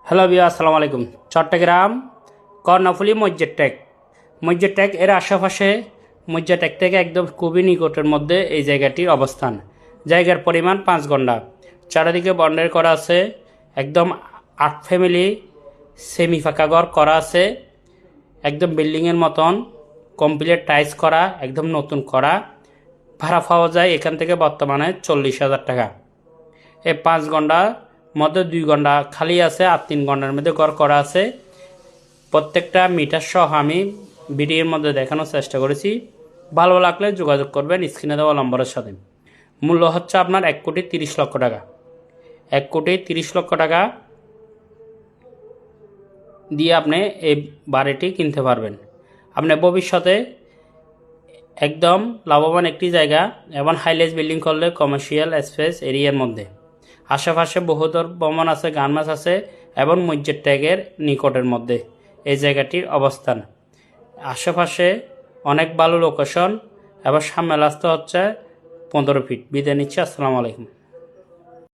Hello বিয়া, আসসালামু আলাইকুম। চট্টগ্রাম কর্ণফুলী মসজিদ ট্যাগ এর আশেপাশে মসজিদ ট্যাগ থেকে একদম খুবই নিকটের মধ্যে এই জায়গাটির অবস্থান। জায়গার পরিমাণ 5 ঘন্টা। চারিদিকে বন্ডের করা আছে। একদম 8 ফ্যামিলি সেমি ফাঁকা ঘর করা আছে। একদম বিল্ডিংয়ের মতন কমপ্লিট টাইলস করা, একদম নতুন করা। ভাড়া পাওয়া যায় এখান থেকে বর্তমানে 40,000 টাকা। এই 5 ঘন্টার মধ্যে 2 ঘন্টা খালি আছে, আর 3 ঘন্টার মধ্যে ঘর করা আছে। প্রত্যেকটা মিটার সহ আমি ভিডিওর মধ্যে দেখানোর চেষ্টা করেছি। ভালো লাগলে যোগাযোগ করবেন স্ক্রিনে দেওয়া নম্বরের সাথে। মূল্য হচ্ছে আপনার 1,30,00,000 টাকা। 1,30,00,000 টাকা দিয়ে আপনি এই বাড়িটি কিনতে পারবেন। আপনি ভবিষ্যতে একদম লাভবান একটি জায়গা এবং হাইলেজ বিল্ডিং করলে কমার্শিয়াল স্পেস এরিয়ার মধ্যে। আশেপাশে বহুদূর ভ্রমণ আছে, গার্মেন্টস আছে এবং মসজিদ ট্যাগের নিকটের মধ্যে এই জায়গাটির অবস্থান। আশেপাশে অনেক ভালো লোকেশন এবং সামনে রাস্তা হচ্ছে 15 ফিট। বিদায় নিচ্ছি। আসসালামু আলাইকুম।